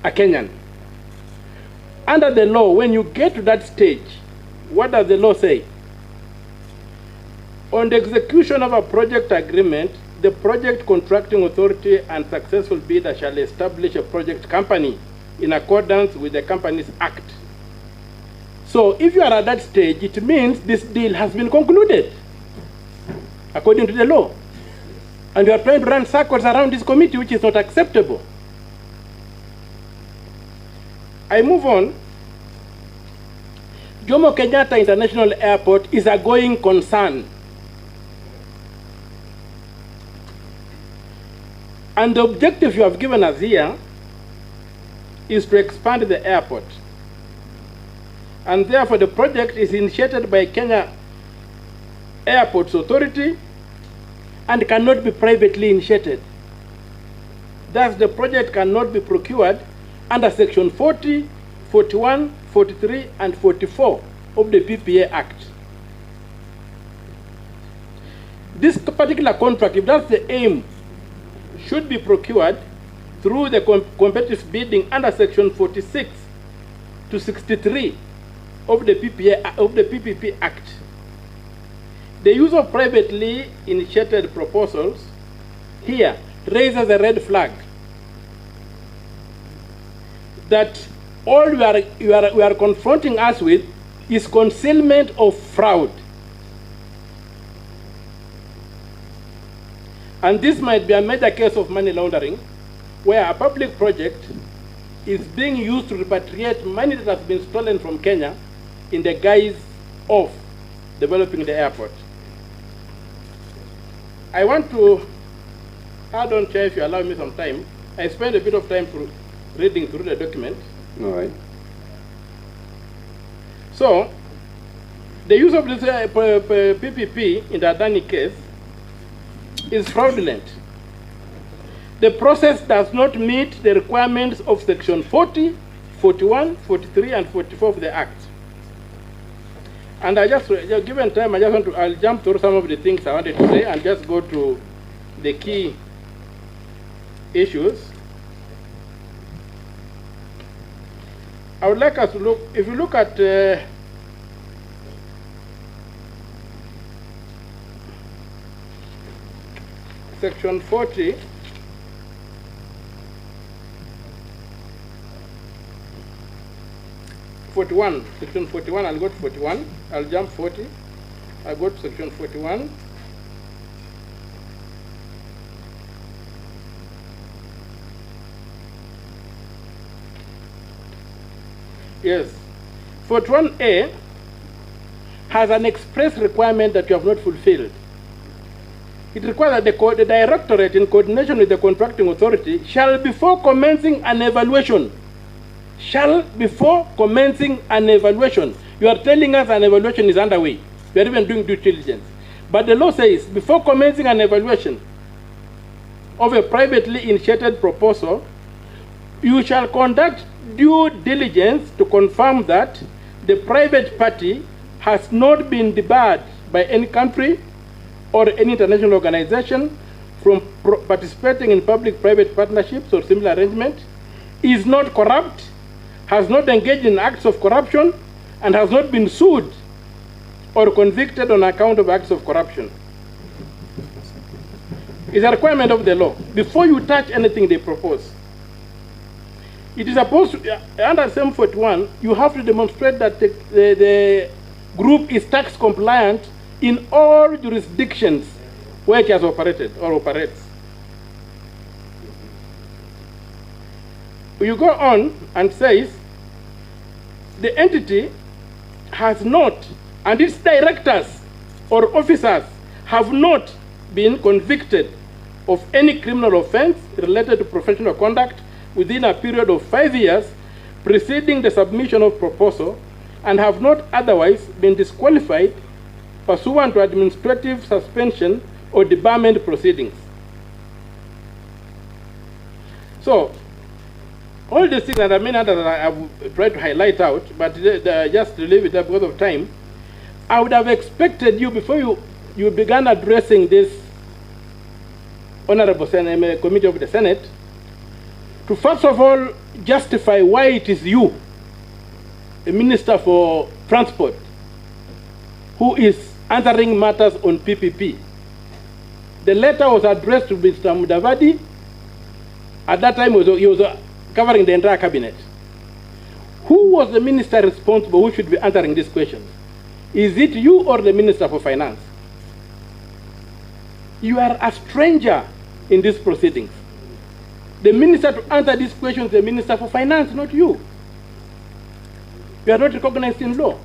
a Kenyan. Under the law, when you get to that stage, what does the law say? On the execution of a project agreement, the project contracting authority and successful bidder shall establish a project company in accordance with the Companies Act. So if you are at that stage, it means this deal has been concluded according to the law. And you are trying to run circles around this committee, which is not acceptable. I move on. Jomo Kenyatta International Airport is a going concern. And the objective you have given us here is to expand the airport. And therefore the project is initiated by Kenya Airports Authority and cannot be privately initiated. Thus the project cannot be procured under section 40, 41, 43, and 44 of the PPA Act. This particular contract, if that's the aim, should be procured through the competitive bidding under section 46 to 63 of the PPP Act. The use of privately initiated proposals here raises a red flag that all you are confronting us with is concealment of fraud. And this might be a major case of money laundering, where a public project is being used to repatriate money that has been stolen from Kenya in the guise of developing the airport. I want to add on, Chair, if you allow me some time. I spent a bit of time reading through the document. All right. So, the use of this PPP in the Adani case is fraudulent. The process does not meet the requirements of section 40, 41, 43, and 44 of the Act. And I just, given time, I'll jump through some of the things I wanted to say and just go to the key issues. I would like us to look, if you look at section 40, section 41, I'll go to 41, I'll jump 40, I'll go to section 41. Yes, 41A has an express requirement that you have not fulfilled. It requires that the directorate, in coordination with the contracting authority, shall before commencing an evaluation. You are telling us an evaluation is underway. We are even doing due diligence. But the law says, before commencing an evaluation of a privately initiated proposal, you shall conduct due diligence to confirm that the private party has not been debarred by any country or any international organization from participating in public-private partnerships or similar arrangement, is not corrupt, has not engaged in acts of corruption, and has not been sued or convicted on account of acts of corruption. It's a requirement of the law. Before you touch anything they propose, it is supposed to, under SEM 41, you have to demonstrate that the group is tax compliant in all jurisdictions where it has operated or operates. You go on and says, the entity has not, and its directors or officers have not been convicted of any criminal offense related to professional conduct within a period of 5 years preceding the submission of proposal, and have not otherwise been disqualified pursuant to administrative suspension or debarment proceedings. So, all these things, and I mean others I have tried to highlight out, but just to leave it up because of time, I would have expected you, before you began addressing this Honorable Committee of the Senate, to first of all justify why it is you, the Minister for Transport, who is answering matters on PPP. The letter was addressed to Mr. Mudavadi. At that time, he was covering the entire cabinet. Who was the minister responsible who should be answering these questions? Is it you or the Minister for Finance? You are a stranger in these proceedings. The minister to answer these questions is the Minister for Finance, not you. You are not recognized in law.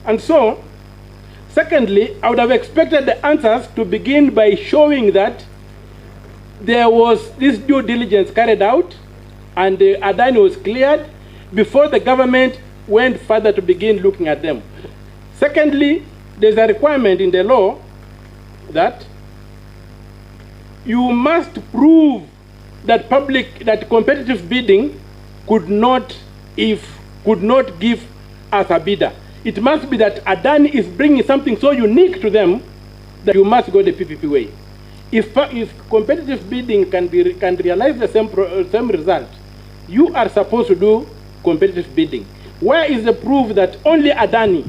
And so, secondly, I would have expected the answers to begin by showing that there was this due diligence carried out and the Adani was cleared before the government went further to begin looking at them. Secondly, there's a requirement in the law that you must prove that competitive bidding could not give us a bidder. It must be that Adani is bringing something so unique to them that you must go the PPP way. If competitive bidding can realize the same result, you are supposed to do competitive bidding. Where is the proof that only Adani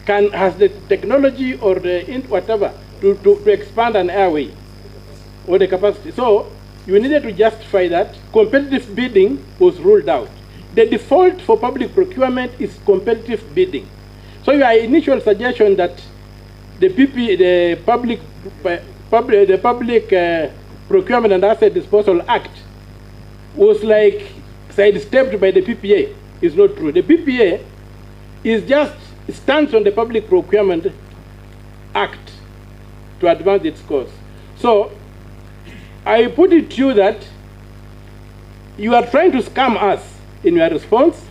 has the technology or the whatever to expand an airway or the capacity? So you needed to justify that competitive bidding was ruled out. The default for public procurement is competitive bidding. So your initial suggestion that the Public Procurement and Asset Disposal Act was like sidestepped by the PPA is not true. The PPA stands on the Public Procurement Act to advance its cause. So I put it to you that you are trying to scam us in your response.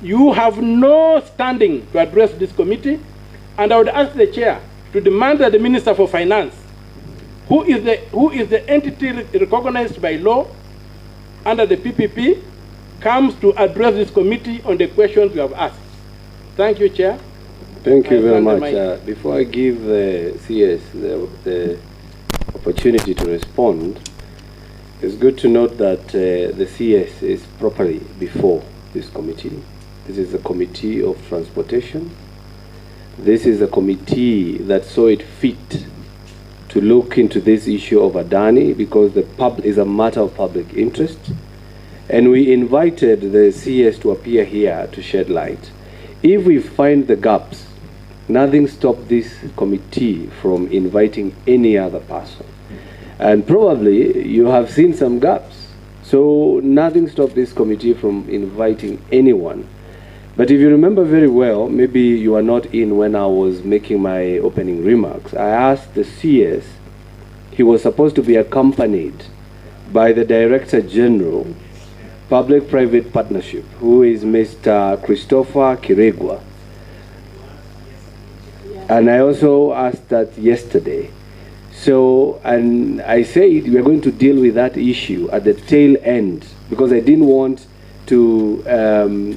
You have no standing to address this committee, and I would ask the chair to demand that the Minister for Finance, who is the entity recognized by law under the PPP, comes to address this committee on the questions you have asked. Thank you, Chair. Thank you very much. Before I give the CS the opportunity to respond, it's good to note that the CS is properly before this committee. This is a committee of transportation. This is a committee that saw it fit to look into this issue of Adani because the is a matter of public interest. And we invited the CS to appear here to shed light. If we find the gaps, nothing stopped this committee from inviting any other person. And probably you have seen some gaps. So nothing stopped this committee from inviting anyone. But if you remember very well, maybe you were not in when I was making my opening remarks. I asked the CS, he was supposed to be accompanied by the Director General, Public-Private Partnership, who is Mr. Christopher Kiregwa. And I also asked that yesterday. So, and I said we are going to deal with that issue at the tail end because I didn't want to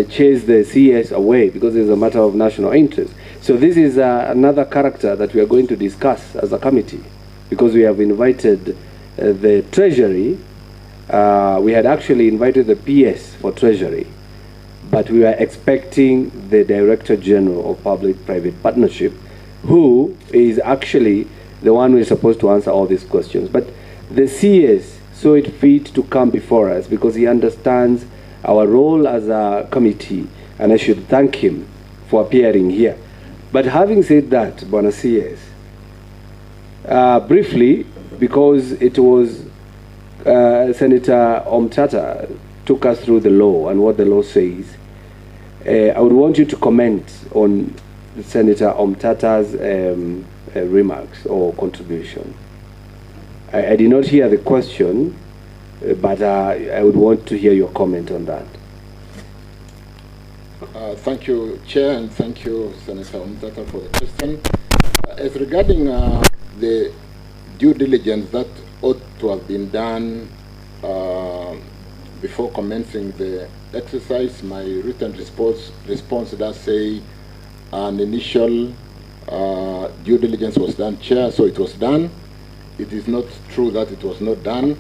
chase the CS away because it's a matter of national interest. So this is another character that we are going to discuss as a committee because we have invited the Treasury. We had actually invited the PS for Treasury, but we were expecting the Director General of Public-Private Partnership, who is actually the one who is supposed to answer all these questions. But the CS saw it fit to come before us because he understands our role as a committee, and I should thank him for appearing here. But having said that, Bwana CS, briefly, because it was Senator Omtatah took us through the law and what the law says, I would want you to comment on Senator Omtatah's remarks or contribution. I did not hear the question, but I would want to hear your comment on that. Thank you, Chair, and thank you, Senator Omtatah, for the question. As regarding the due diligence that ought to have been done before commencing the exercise, my written response does say an initial due diligence was done, Chair, so it was done. it is not true that it was not done.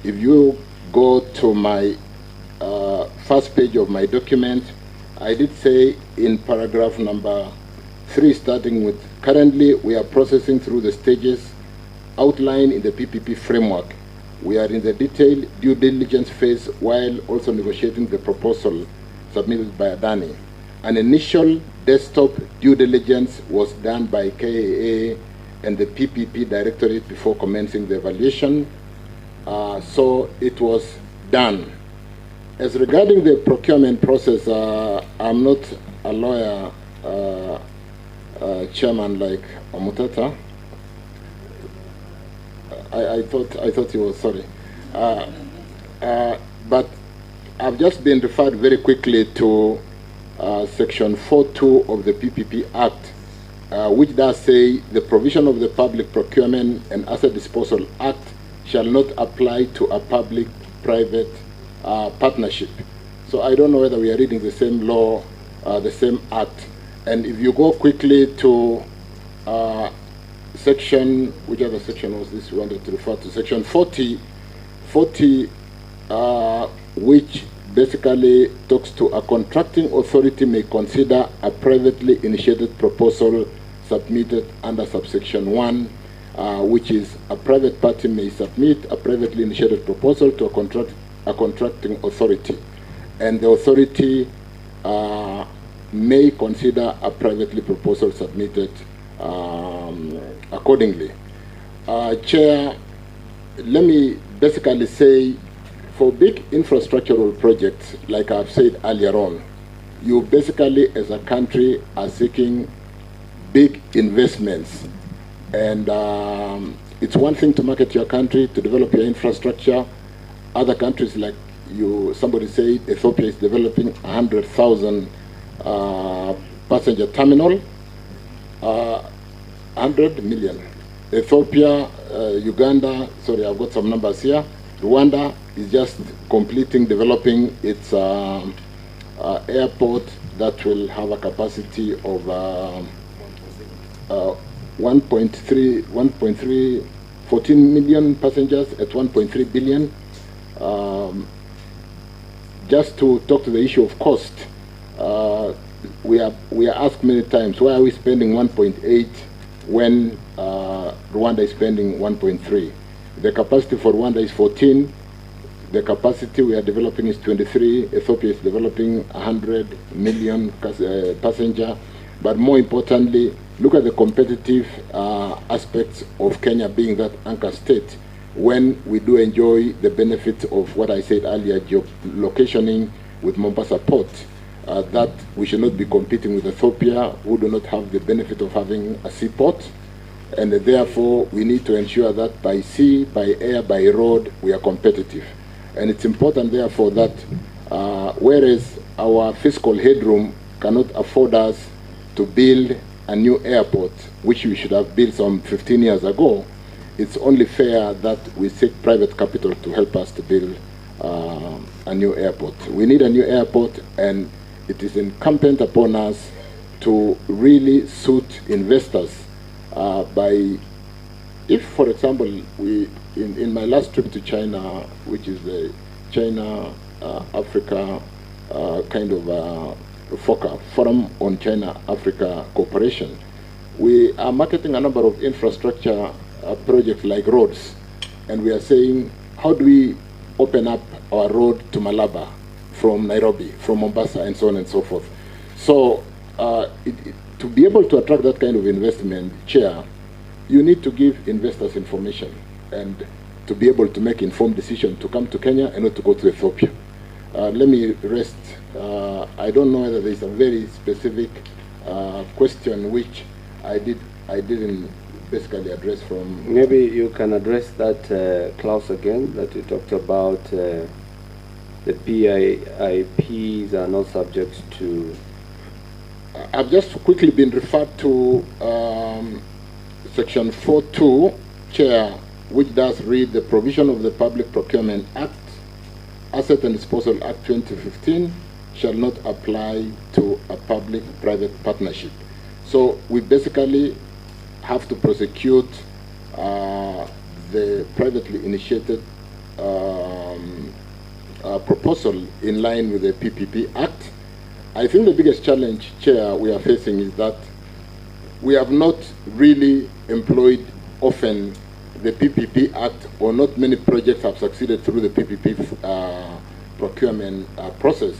If you go to my first page of my document, I did say in paragraph number 3, starting with, currently we are processing through the stages outlined in the PPP framework. We are in the detailed due diligence phase while also negotiating the proposal submitted by Adani. An initial desktop due diligence was done by KAA and the PPP Directorate before commencing the evaluation. So it was done. As regarding the procurement process, I'm not a lawyer, chairman like Omtatah. I thought he was, sorry. But I've just been referred very quickly to section 4.2 of the PPP Act, which does say the provision of the Public Procurement and Asset Disposal Act shall not apply to a public-private partnership. So I don't know whether we are reading the same law, the same act. And if you go quickly to section, which other section was this we wanted to refer to? Section 40, which basically talks to a contracting authority may consider a privately initiated proposal submitted under subsection 1, which is a private party may submit a privately initiated proposal to a contracting authority, and the authority may consider a privately proposal submitted accordingly. Chair, let me basically say, for big infrastructural projects, like I've said earlier on, you basically as a country are seeking big investments. And it's one thing to market your country, to develop your infrastructure. Other countries, like somebody said, Ethiopia is developing 100,000 passenger terminal, 100 million. Ethiopia, Uganda, sorry, I've got some numbers here. Rwanda is just completing developing its airport that will have a capacity of 14 million passengers at 1.3 billion. Just to talk to the issue of cost, we are asked many times, why are we spending 1.8 when Rwanda is spending 1.3? The capacity for Rwanda is 14. The capacity we are developing is 23. Ethiopia is developing 100 million passenger. But more importantly, look at the competitive aspects of Kenya being that anchor state, when we do enjoy the benefit of what I said earlier, geolocationing with Mombasa Port, that we should not be competing with Ethiopia, who do not have the benefit of having a seaport. And therefore, we need to ensure that by sea, by air, by road, we are competitive. And it's important, therefore, that whereas our fiscal headroom cannot afford us to build a new airport, which we should have built some 15 years ago, it's only fair that we seek private capital to help us to build a new airport. We need a new airport, and it is incumbent upon us to really suit investors by, if, for example, in my last trip to China, which is the China-Africa kind of forum on China-Africa cooperation, we are marketing a number of infrastructure projects like roads, and we are saying, how do we open up our road to Malaba from Nairobi, from Mombasa, and so on and so forth. So to be able to attract that kind of investment, Chair, you need to give investors information and to be able to make informed decisions to come to Kenya and not to go to Ethiopia. Let me rest. I don't know whether there is a very specific question which I didn't basically address from. Maybe you can address that clause again that you talked about. The PIPs are not subject to. I've just quickly been referred to section 4.2, Chair, which does read the provision of the Public Procurement Act, Asset and Disposal Act 2015 shall not apply to a public-private partnership. So we basically have to prosecute the privately initiated proposal in line with the PPP Act. I think the biggest challenge, Chair, we are facing is that we have not really employed often the PPP Act, or not many projects have succeeded through the PPP procurement process.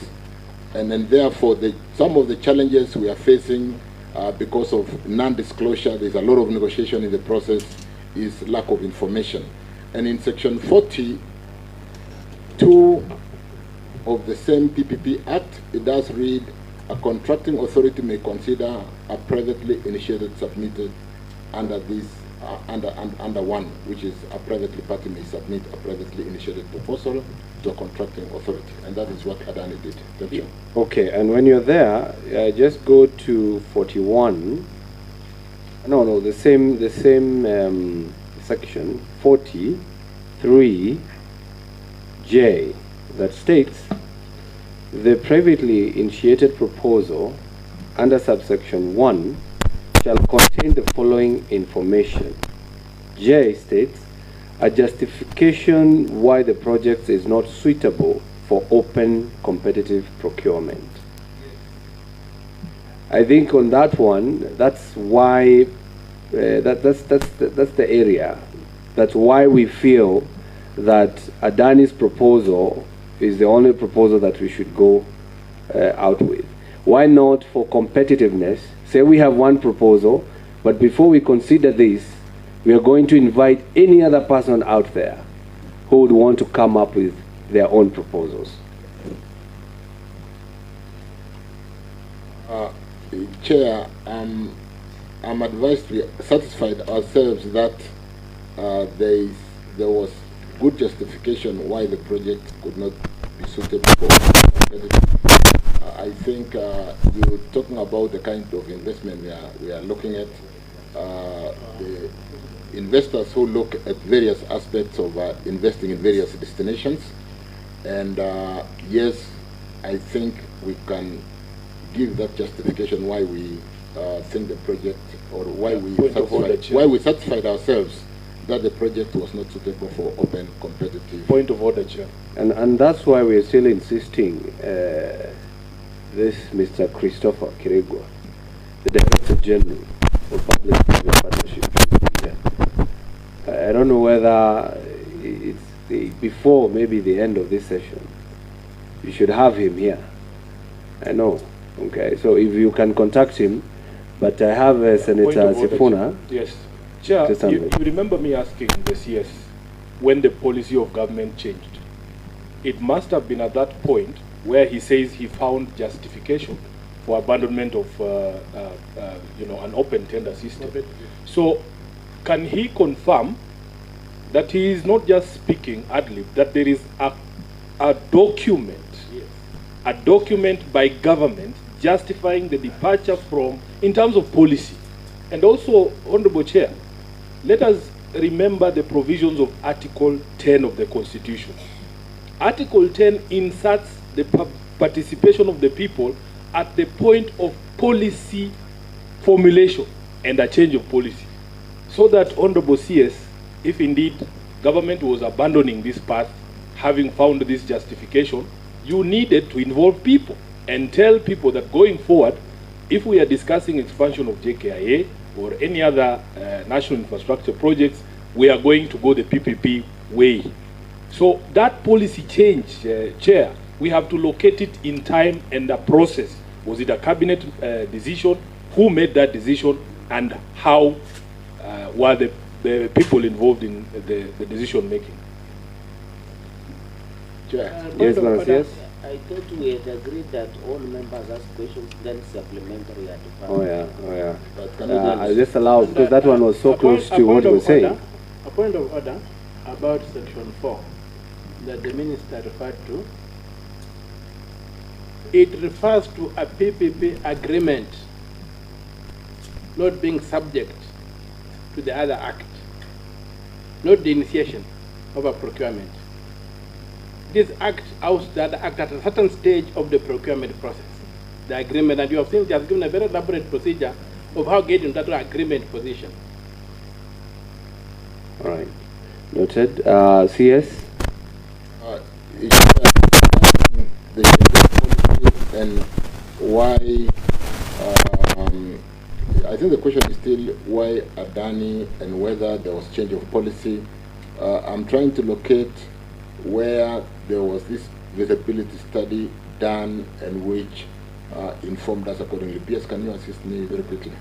And then therefore, some of the challenges we are facing because of non-disclosure, there's a lot of negotiation in the process, is lack of information. And in section 42 of the same PPP Act, it does read, a contracting authority may consider a privately initiated submitted under this, under one, which is a privately party may submit a privately initiated proposal to a contracting authority. And that is what Adani did. Thank you. Okay, and when you're there, just go to 41. No, the same section 43J that states the privately initiated proposal under subsection 1 shall contain the following information. J states a justification why the project is not suitable for open competitive procurement. I think on that one, that's why that's the area. That's why we feel that Adani's proposal is the only proposal that we should go out with. Why not for competitiveness? Say we have one proposal, but before we consider this, we are going to invite any other person out there who would want to come up with their own proposals. Chair, I'm advised we satisfied ourselves that there was good justification why the project could not be suitable for I think you're talking about the kind of investment we are looking at. The investors who look at various aspects of investing in various destinations. And yes, I think we can give that justification why we think the project, or why we satisfied ourselves that the project was not suitable for open competitive. Point of order, Chair. And that's why we're still insisting this Mr. Christopher Kiregwa, the Director General of Public-Private Partnership. I don't know whether it's before maybe the end of this session. You should have him here. I know. Okay, so if you can contact him, but I have Senator Sifuna. Yes. Chair, you remember me asking the CS when the policy of government changed. It must have been at that point where he says he found justification for abandonment of an open tender system. So can he confirm that he is not just speaking ad lib, that there is a document, yes, a document by government justifying the departure from, in terms of policy? And also, Honorable Chair, let us remember the provisions of Article 10 of the Constitution. Article 10 inserts the participation of the people at the point of policy formulation and a change of policy. So that, Honorable CS, if indeed government was abandoning this path, having found this justification, you needed to involve people and tell people that going forward, if we are discussing expansion of JKIA or any other national infrastructure projects, we are going to go the PPP way. So that policy change, Chair, we have to locate it in time and the process. Was it a cabinet decision? Who made that decision? And how were the people involved in the decision making? Chair. Yes, Lawrence, yes. I thought we had agreed that all members ask questions, then supplementary at the Oh yeah. But I just allow, because that one was so close to what we were saying. A point of order about section 4 that the minister referred to. It refers to a PPP agreement not being subject to the other act, not the initiation of a procurement. This act outs the other act at a certain stage of the procurement process. The agreement, and you have seen it has given a very elaborate procedure of how getting that agreement position. Noted. CS? The policy and why, I think the question is still why Adani and whether there was change of policy. I'm trying to locate where there was this visibility study done and which informed us accordingly. PS, can you assist me very quickly?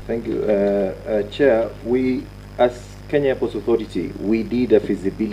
Thank you. Chair, we, as Kenya Airports Authority, we did a feasibility